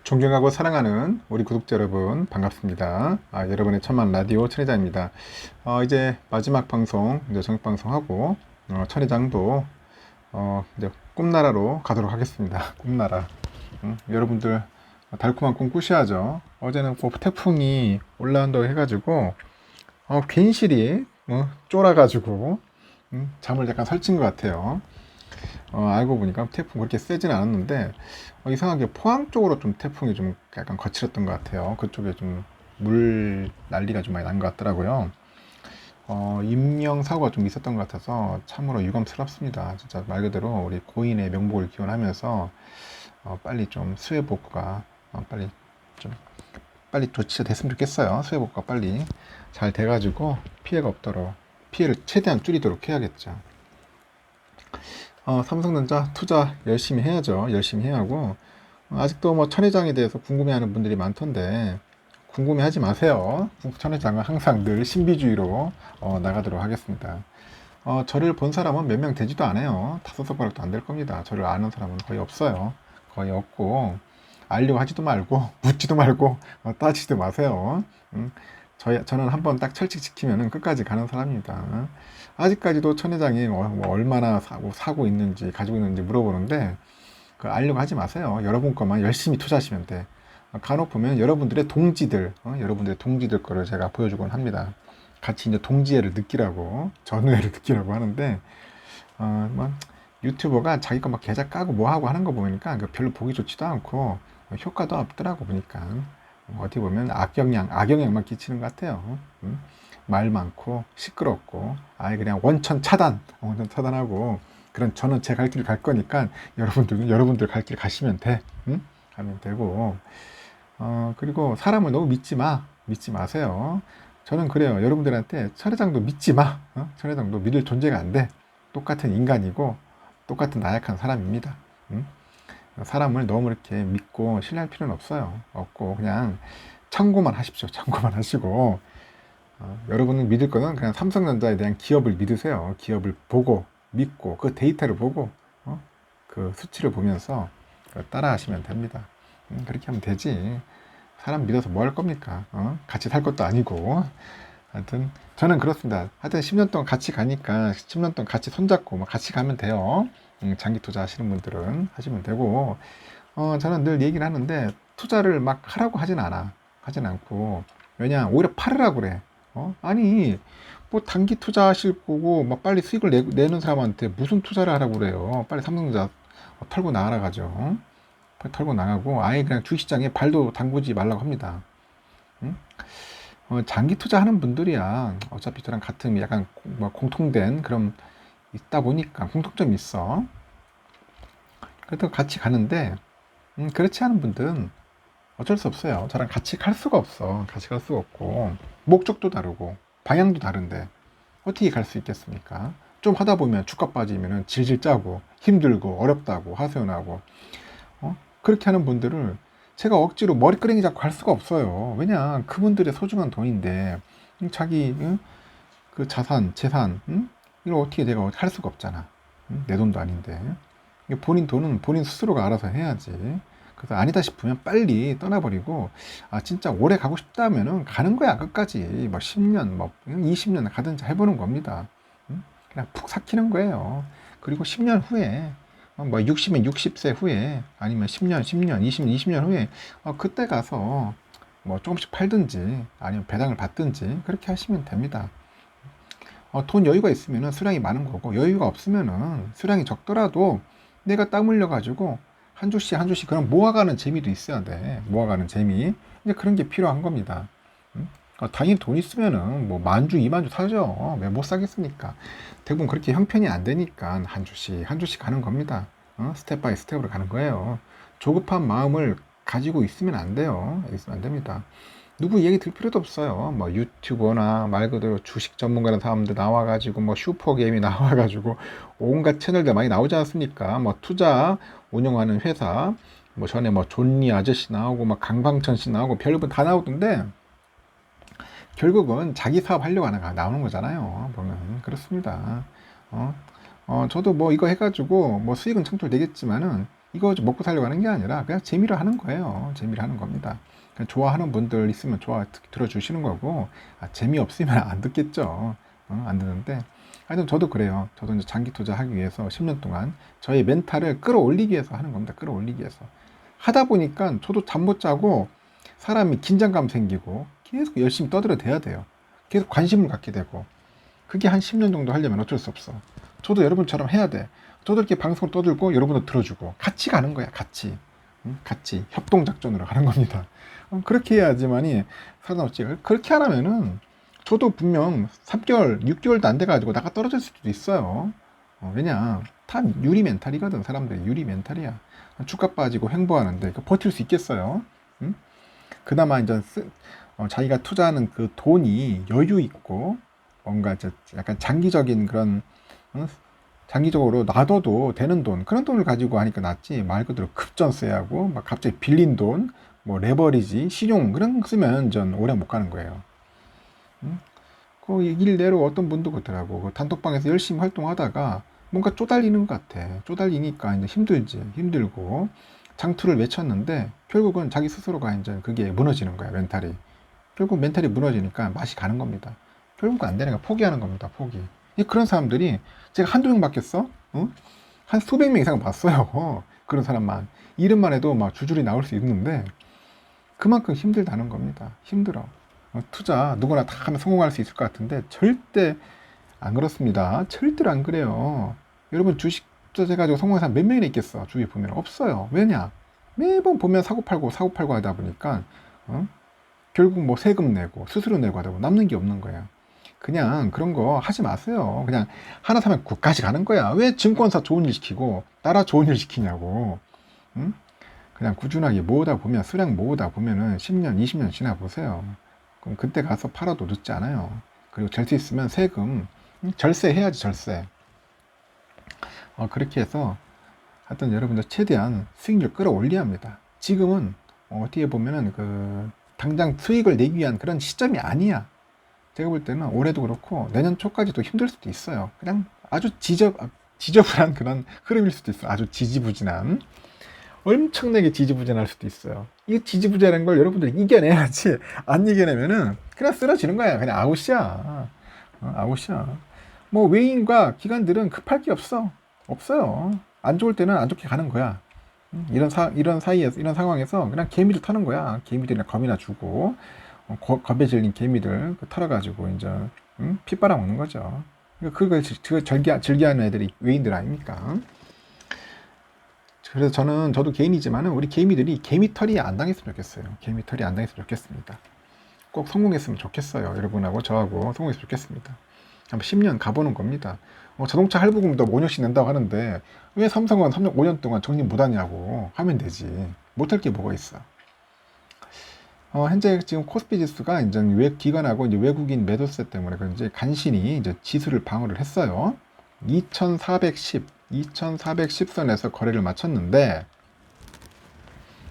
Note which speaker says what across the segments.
Speaker 1: 존경하고 사랑하는 우리 구독자 여러분 반갑습니다. 여러분의 천만 라디오 천회장입니다. 이제 마지막 방송, 이제 정식 방송하고 천회장도 이제 꿈나라로 가도록 하겠습니다. 꿈나라. 여러분들 달콤한 꿈 꾸셔야죠. 어제는 뭐 태풍이 올라온다고 해가지고 괜시리 쫄아가지고 잠을 약간 설친 것 같아요. 알고 보니까 태풍 그렇게 세진 않았는데 이상하게 포항 쪽으로 좀 태풍이 좀 약간 거칠었던 것 같아요. 그쪽에 좀 물 난리가 좀 많이 난 것 같더라고요. 인명사고가 좀 있었던 것 같아서 참으로 유감스럽습니다. 진짜 말 그대로 우리 고인의 명복을 기원하면서 빨리 좀 수해 복구가 빨리 좀 빨리 조치가 됐으면 좋겠어요. 수해 복구가 빨리 잘 돼가지고 피해가 없도록 피해를 최대한 줄이도록 해야겠죠. 삼성전자 투자 열심히 해야죠. 열심히 해야 하고 아직도 뭐 천회장에 대해서 궁금해하는 분들이 많던데 궁금해하지 마세요. 천회장은 항상 늘 신비주의로 나가도록 하겠습니다. 저를 본 사람은 몇 명 되지도 않아요. 다섯 손가락도 안 될 겁니다. 저를 아는 사람은 거의 없어요. 거의 없고 알려고 하지도 말고 묻지도 말고 따지지도 마세요. 저는 한번 딱 철칙 지키면 끝까지 가는 사람입니다. 아직까지도 천 회장이 뭐 얼마나 사고 있는지 가지고 있는지 물어보는데 알려고 하지 마세요. 여러분 것만 열심히 투자하시면 돼. 간혹 보면 여러분들의 동지들 거를 제가 보여주곤 합니다. 같이 이제 동지애를 느끼라고, 전우애를 느끼라고 하는데, 뭐, 유튜버가 자기 거 막 계좌 까고 뭐 하고 하는 거 보니까 별로 보기 좋지도 않고, 효과도 없더라고 보니까. 어디 보면 악영향만 끼치는 것 같아요. 말 많고, 시끄럽고, 아예 그냥 원천 차단하고, 그런 저는 제 갈 길 갈 거니까 여러분들은 여러분들 갈 길 가시면 돼. 가면 되고, 그리고 사람을 너무 믿지 마세요. 저는 그래요. 여러분들한테 천회장도 믿지 마. 천회장도 믿을 존재가 안 돼. 똑같은 인간이고 똑같은 나약한 사람입니다. 사람을 너무 이렇게 믿고 신뢰할 필요는 없어요. 없고 그냥 참고만 하십시오. 참고만 하시고 여러분은 믿을 거는 그냥 삼성전자에 대한 기업을 믿으세요. 기업을 보고 믿고 그 데이터를 보고 그 수치를 보면서 따라 하시면 됩니다. 그렇게 하면 되지. 사람 믿어서 뭐 할 겁니까? 같이 살 것도 아니고. 하여튼 저는 그렇습니다. 하여튼 10년 동안 같이 가니까 10년 동안 같이 손잡고 뭐 같이 가면 돼요. 장기 투자 하시는 분들은 하시면 되고 저는 늘 얘기를 하는데 투자를 막 하라고 하진 않고 왜냐 오히려 팔으라고 그래. 아니 뭐 단기 투자하실 거고 막 빨리 수익을 내는 사람한테 무슨 투자를 하라고 그래요. 빨리 삼성전자 털고 나가라 가죠. 털고 나가고 아예 그냥 주식시장에 발도 담그지 말라고 합니다. 응? 장기 투자하는 분들이야 어차피 저랑 같은 약간 뭐 공통된 그런 있다 보니까 공통점이 있어. 그래도 같이 가는데 그렇지 않은 분들은 어쩔 수 없어요. 저랑 같이 갈 수가 없어. 같이 갈 수가 없고 목적도 다르고 방향도 다른데 어떻게 갈 수 있겠습니까? 좀 하다 보면 주가 빠지면 질질 짜고 힘들고 어렵다고 하소연하고 그렇게 하는 분들을 제가 억지로 머리끄댕이 잡고 할 수가 없어요. 왜냐 그분들의 소중한 돈인데 자기 그 재산 이걸 어떻게 내가 할 수가 없잖아. 내 돈도 아닌데 본인 돈은 본인 스스로가 알아서 해야지. 그래서 아니다 싶으면 빨리 떠나버리고 진짜 오래 가고 싶다면은 가는 거야 끝까지. 뭐 10년 뭐 20년 가든지 해보는 겁니다. 그냥 푹 삭히는 거예요. 그리고 10년 후에 뭐 60면 60세 후에 아니면 10년, 10년, 20년, 20년 후에 그때 가서 뭐 조금씩 팔든지 아니면 배당을 받든지 그렇게 하시면 됩니다. 돈 여유가 있으면 수량이 많은 거고 여유가 없으면 수량이 적더라도 내가 땀 흘려 가지고 한 주씩 한 주씩 그런 모아가는 재미도 있어야 돼. 모아가는 재미. 이제 그런 게 필요한 겁니다. 당연히 돈 있으면은 뭐 만주, 이만주 사죠. 왜 못 사겠습니까? 대부분 그렇게 형편이 안 되니까 한 주씩 한 주씩 가는 겁니다. 스텝 바이 스텝으로 가는 거예요. 조급한 마음을 가지고 있으면 안 돼요. 있으면 안 됩니다. 누구 얘기 들 필요도 없어요. 뭐 유튜버나 말 그대로 주식 전문가라는 사람들 나와가지고 뭐 슈퍼게임이 나와가지고 온갖 채널들 많이 나오지 않습니까? 뭐 투자 운영하는 회사 뭐 전에 뭐 존니 아저씨 나오고 막 강방천 씨 나오고 별분 다 나오던데 결국은 자기 사업 하려고 나오는 거잖아요. 보면 그렇습니다. 저도 뭐 이거 해가지고 뭐 수익은 창출되겠지만은 이거 먹고 살려고 하는 게 아니라 그냥 재미로 하는 거예요. 재미로 하는 겁니다. 그냥 좋아하는 분들 있으면 들어주시는 거고, 재미없으면 안 듣겠죠. 안 듣는데. 하여튼 저도 그래요. 저도 이제 장기 투자하기 위해서 10년 동안 저의 멘탈을 끌어올리기 위해서 하는 겁니다. 끌어올리기 위해서. 하다 보니까 저도 잠 못 자고 사람이 긴장감 생기고 계속 열심히 떠들어대야 돼요. 계속 관심을 갖게 되고. 그게 한 10년 정도 하려면 어쩔 수 없어. 저도 여러분처럼 해야 돼. 저도 이렇게 방송을 떠들고 여러분도 들어주고 같이 가는 거야. 같이. 같이 협동작전으로 가는 겁니다. 그렇게 해야지만이 살아남지. 그렇게 안 하면은 저도 분명 3개월, 6개월도 안 돼가지고 나가 떨어질 수도 있어요. 왜냐, 다 유리 멘탈이거든. 사람들이 유리 멘탈이야. 주가 빠지고 횡보하는데 버틸 수 있겠어요? 응? 그나마 이제 자기가 투자하는 그 돈이 여유 있고 뭔가 약간 장기적인 그런 장기적으로 놔둬도 되는 돈, 그런 돈을 가지고 하니까 낫지. 말 그대로 급전세하고 막 갑자기 빌린 돈, 뭐 레버리지, 신용 그런 거 쓰면 전 오래 못 가는 거예요. 그 일례로 어떤 분도 그렇더라고. 그 단톡방에서 열심히 활동하다가 뭔가 쪼달리는 것 같아. 쪼달리니까 이제 힘들고 장투를 외쳤는데 결국은 자기 스스로가 이제 그게 무너지는 거야, 멘탈이. 결국 멘탈이 무너지니까 맛이 가는 겁니다. 결국 안 되니까 포기하는 겁니다, 포기. 그런 사람들이 제가 한두 명 봤겠어? 한 수백 명 이상 봤어요. 그런 사람만. 이름만 해도 막 줄줄이 나올 수 있는데 그만큼 힘들다는 겁니다. 힘들어. 투자 누구나 다 하면 성공할 수 있을 것 같은데 절대 안 그렇습니다. 절대로 안 그래요. 여러분 주식 투자해가지고 성공한 사람 몇 명이나 있겠어? 주위에 보면 없어요. 왜냐? 매번 보면 사고 팔고 하다 보니까 결국 뭐 세금 내고 수수료 내고 하다 보면 남는 게 없는 거야. 그냥 그런 거 하지 마세요. 그냥 하나 사면 국까지 가는 거야. 왜 증권사 좋은 일 시키고 나라 좋은 일 시키냐고. 응? 그냥 꾸준하게 모으다 보면 수량 모으다 보면은 10년, 20년 지나 보세요. 그럼 그때 가서 팔아도 늦지 않아요. 그리고 될 수 있으면 세금 절세 해야지, 절세. 그렇게 해서 하여튼 여러분들 최대한 수익률 끌어올려야 합니다. 지금은 어떻게 보면은 당장 수익을 내기 위한 그런 시점이 아니야. 제가 볼 때는 올해도 그렇고 내년 초까지도 힘들 수도 있어요. 그냥 아주 지저분한 그런 흐름일 수도 있어요. 아주 지지부진한. 엄청나게 지지부진할 수도 있어요. 이 지지부진한 걸 여러분들이 이겨내야지. 안 이겨내면은 그냥 쓰러지는 거야. 그냥 아웃이야. 아웃이야. 뭐 외인과 기관들은 급할 게 없어. 없어요. 안 좋을 때는 안 좋게 가는 거야. 이런 상황에서 그냥 개미를 타는 거야. 개미들이나 겁이나 주고 겁에 질린 개미들 털어가지고 이제 피 빨아먹는 거죠. 그걸 즐겨하는 애들이 외인들 아닙니까? 그래서 저도 개인이지만은 우리 개미들이 개미털이 안 당했으면 좋겠어요. 개미털이 안 당했으면 좋겠습니다. 꼭 성공했으면 좋겠어요. 여러분하고 저하고 성공했으면 좋겠습니다. 한번 10년 가보는 겁니다. 자동차 할부금도 5년씩 낸다고 하는데 왜 삼성은 3년, 5년 동안 적립 못하냐고 하면 되지. 못할 게 뭐가 있어. 현재 지금 코스피 지수가 이제 기관하고 이제 외국인 매도세 때문에 이제 간신히 이제 지수를 방어를 했어요. 2410선에서 거래를 마쳤는데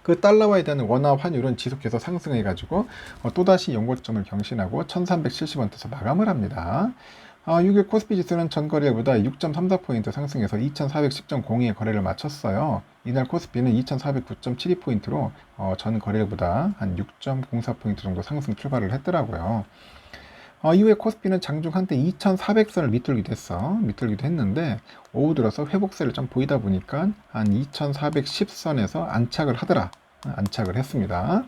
Speaker 1: 그 달러화에 대한 원화 환율은 지속해서 상승해가지고 또다시 연고점을 경신하고 1370원대에서 마감을 합니다. 6일 코스피 지수는 전 거래일보다 6.34포인트 상승해서 2410.02에 거래를 마쳤어요. 이날 코스피는 2409.72포인트로 전 거래일보다 한 6.04포인트 정도 상승 출발을 했더라고요. 이후에 코스피는 장중 한때 2400선을 밑돌기도 했는데 오후 들어서 회복세를 좀 보이다 보니까 한 2410선에서 안착을 했습니다.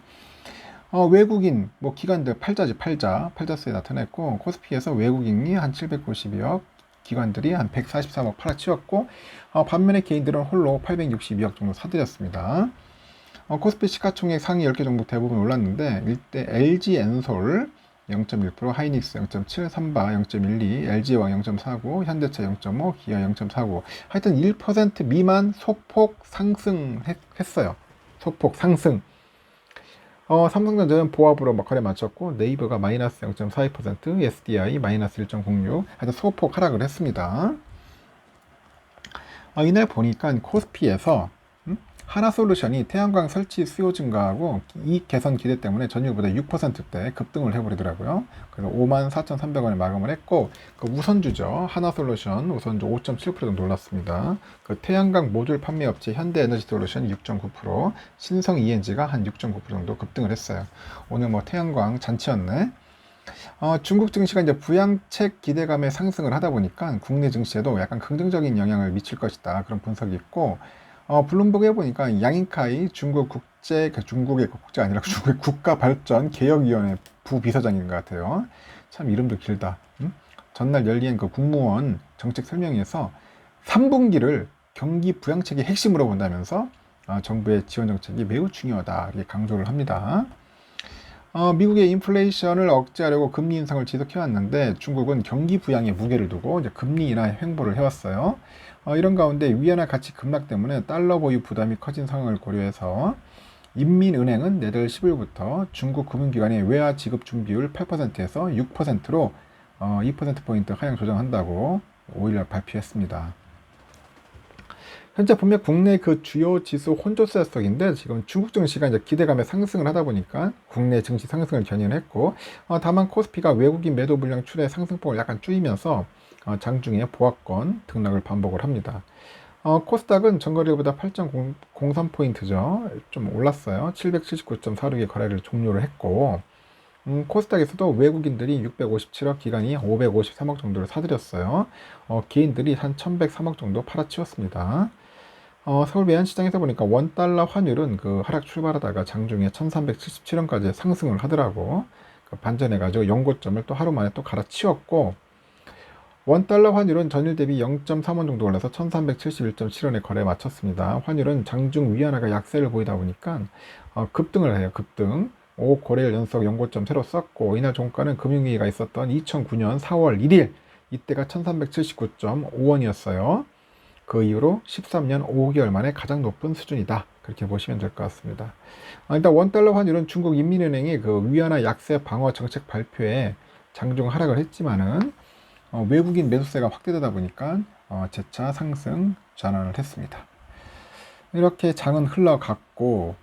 Speaker 1: 외국인 기관들 팔자수에 나타냈고 코스피에서 외국인이 한 792억, 기관들이 한 143억 팔아치웠고 반면에 개인들은 홀로 862억 정도 사들였습니다. 코스피 시가총액 상위 10개 정도 대부분 올랐는데 일대 LG엔솔 0.1%, 하이닉스 0.7, 삼바 0.12, LG화학 0.49, 현대차 0.5, 기아 0.49. 하여튼 1% 미만 소폭 상승했어요. 소폭 상승. 삼성전자는 보합으로 거래 마쳤고 네이버가 마이너스 0.42%, SDI 마이너스 1.06. 하여튼 소폭 하락을 했습니다. 이날 보니까 코스피에서 하나솔루션이 태양광 설치 수요 증가하고 이익 개선 기대 때문에 전일보다 6%대 급등을 해버리더라고요. 그래서 54,300원에 마감을 했고, 그 우선주죠. 하나솔루션 우선주 5.7% 정도 올랐습니다. 그 태양광 모듈 판매 업체 현대에너지솔루션 6.9%, 신성 ENG가 한 6.9% 정도 급등을 했어요. 오늘 뭐 태양광 잔치였네. 중국 증시가 이제 부양책 기대감에 상승을 하다 보니까 국내 증시에도 약간 긍정적인 영향을 미칠 것이다. 그런 분석이 있고, 블룸버그에 보니까 양인카이 중국 국제, 중국의 국제 아니라 중국의 국가발전개혁위원회 부비서장인 것 같아요. 참 이름도 길다. 전날 열린 그 국무원 정책 설명회에서 3분기를 경기 부양책의 핵심으로 본다면서 정부의 지원 정책이 매우 중요하다. 이렇게 강조를 합니다. 미국의 인플레이션을 억제하려고 금리 인상을 지속해왔는데 중국은 경기 부양에 무게를 두고 이제 금리 인하 행보를 해왔어요. 이런 가운데 위안화 가치 급락 때문에 달러 보유 부담이 커진 상황을 고려해서 인민은행은 내달 10일부터 중국 금융기관의 외화 지급 준비율 8%에서 6%로 2%포인트 하향 조정한다고 5일날 발표했습니다. 현재 보면 국내 그 주요 지수 혼조세석인데 지금 중국 증시가 이제 기대감에 상승을 하다 보니까 국내 증시 상승을 견인했고, 다만 코스피가 외국인 매도 물량 출의 상승폭을 약간 줄이면서 장중에 보합권 등락을 반복을 합니다. 코스닥은 전거래보다 8.03포인트죠. 좀 올랐어요. 779.46의 거래를 종료를 했고, 코스닥에서도 외국인들이 657억, 기관이 553억 정도를 사들였어요. 개인들이 한 1103억 정도 팔아치웠습니다. 서울 외환시장에서 보니까 원달러 환율은 그 하락 출발하다가 장중에 1377원까지 상승을 하더라고. 그 반전해가지고 연고점을 또 하루 만에 또 갈아치웠고, 원달러 환율은 전일 대비 0.3원 정도 올라서 1371.7원에 거래에 마쳤습니다. 환율은 장중 위안화가 약세를 보이다 보니까 급등을 해요. 급등. 5거래일 연속 연고점 새로 썼고, 이날 종가는 금융위기가 있었던 2009년 4월 1일 이때가 1379.5원이었어요. 그 이후로 13년 5개월 만에 가장 높은 수준이다. 그렇게 보시면 될 것 같습니다. 일단 원달러 환율은 중국 인민은행이 그 위안화 약세 방어 정책 발표에 장중 하락을 했지만은 외국인 매수세가 확대되다 보니까 재차 상승 전환을 했습니다. 이렇게 장은 흘러갔고,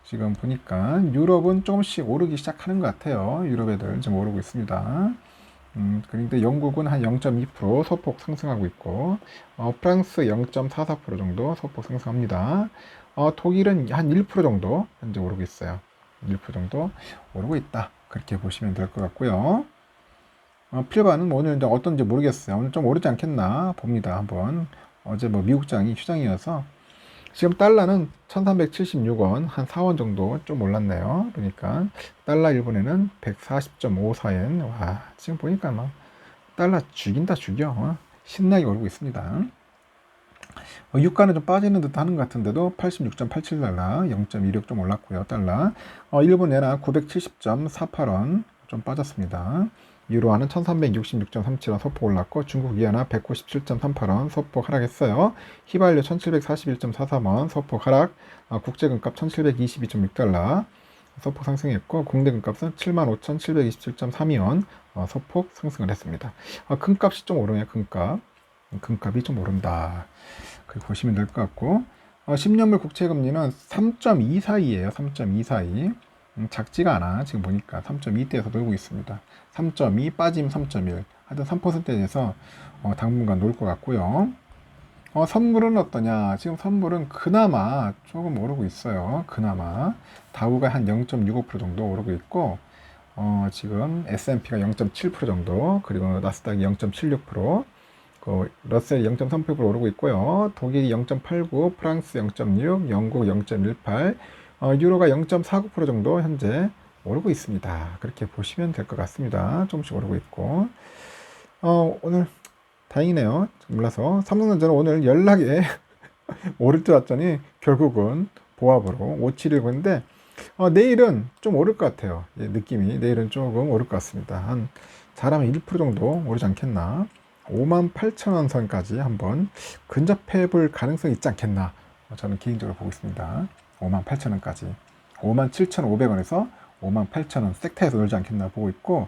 Speaker 1: 지금 보니까 유럽은 조금씩 오르기 시작하는 것 같아요. 유럽 애들 지금 오르고 있습니다. 그런데 영국은 한 0.2% 소폭 상승하고 있고, 프랑스 0.44% 정도 소폭 상승합니다. 독일은 한 1% 정도 현재 오르고 있어요. 1% 정도 오르고 있다. 그렇게 보시면 될 것 같고요. 필바는 오늘 이제 어떤지 모르겠어요. 오늘 좀 오르지 않겠나 봅니다. 한번. 어제 뭐 미국장이 휴장이어서 지금 달러는 1376원, 한 4원 정도 좀 올랐네요. 그러니까 달러 1분에는 140.54엔. 와, 지금 보니까 막 달러 죽인다 죽여. 신나게 오르고 있습니다. 유가는 좀 빠지는 듯 하는 것 같은데도 86.87달러, 0.26 좀 올랐고요. 달러. 일본 엔화 970.48원 좀 빠졌습니다. 유로화는 1366.37원 소폭 올랐고, 중국 위안화 197.38원 소폭 하락했어요. 휘발유 1741.43원 소폭 하락, 국제금값 1722.6달러 소폭 상승했고, 국내 금값은 75,727.32원 소폭 상승을 했습니다. 금값이 좀 오르네요. 금값이 좀 오른다. 그렇게 보시면 될 것 같고, 10년물 국채금리는 3.2 사이에요. 3.2 사이. 작지가 않아. 지금 보니까 3.2대에서 놀고 있습니다. 3.2 빠짐 3.1. 하여튼 3%대에서 당분간 놀 것 같고요. 선물은 어떠냐? 지금 선물은 그나마 조금 오르고 있어요. 그나마. 다우가 한 0.65% 정도 오르고 있고, 지금 S&P가 0.7% 정도, 그리고 나스닥이 0.76%, 러셀이 0.38% 오르고 있고요. 독일이 0.89, 프랑스 0.6, 영국 0.18, 유로가 0.49% 정도 현재 오르고 있습니다. 그렇게 보시면 될 것 같습니다. 조금씩 오르고 있고, 오늘 다행이네요. 몰라서 삼성전자는 오늘 연락에 오를 줄 알았더니 결국은 보합으로 5719인데, 내일은 좀 오를 것 같아요. 느낌이 내일은 조금 오를 것 같습니다. 한 잘하면 1% 정도 오르지 않겠나. 58,000원 선까지 한번 근접해 볼 가능성이 있지 않겠나. 저는 개인적으로 보고 있습니다. 58,000원까지 57,500원에서 58,000원 섹터에서 놀지 않겠나 보고 있고,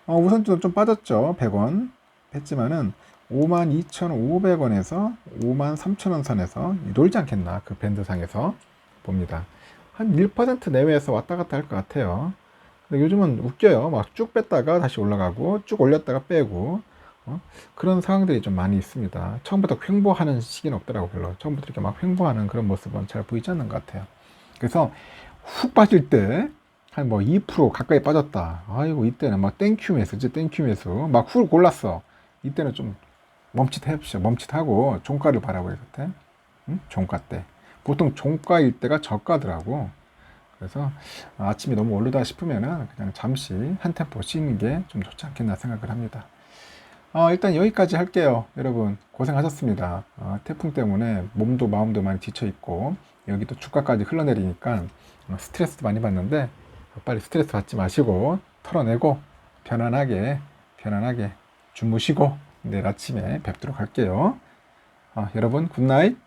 Speaker 1: 우선주는 좀 빠졌죠. 100원 했지만은 52,500원에서 53,000원 선에서 놀지 않겠나, 그 밴드상에서 봅니다. 한 1% 내외에서 왔다 갔다 할 것 같아요. 근데 요즘은 웃겨요. 막 쭉 뺐다가 다시 올라가고 쭉 올렸다가 빼고 그런 상황들이 좀 많이 있습니다. 처음부터 횡보하는 시기는 없더라고. 별로 처음부터 이렇게 막 횡보하는 그런 모습은 잘 보이지 않는 것 같아요. 그래서 훅 빠질 때 한 뭐 2% 가까이 빠졌다. 아이고, 이때는 막 땡큐 매수지, 땡큐 매수. 막 훅 올랐어. 이때는 좀 멈칫해봅시다. 멈칫하고 종가를 바라봐야 돼. 응? 종가 때. 보통 종가일 때가 저가더라고. 그래서 아침이 너무 오르다 싶으면은 그냥 잠시 한 템포 쉬는 게 좀 좋지 않겠나 생각을 합니다. 일단 여기까지 할게요. 여러분 고생하셨습니다. 태풍 때문에 몸도 마음도 많이 지쳐 있고 여기 또 주가까지 흘러내리니까 스트레스 많이 받는데 빨리 스트레스 받지 마시고 털어내고 편안하게 주무시고 내일 아침에 뵙도록 할게요. 여러분 굿나잇.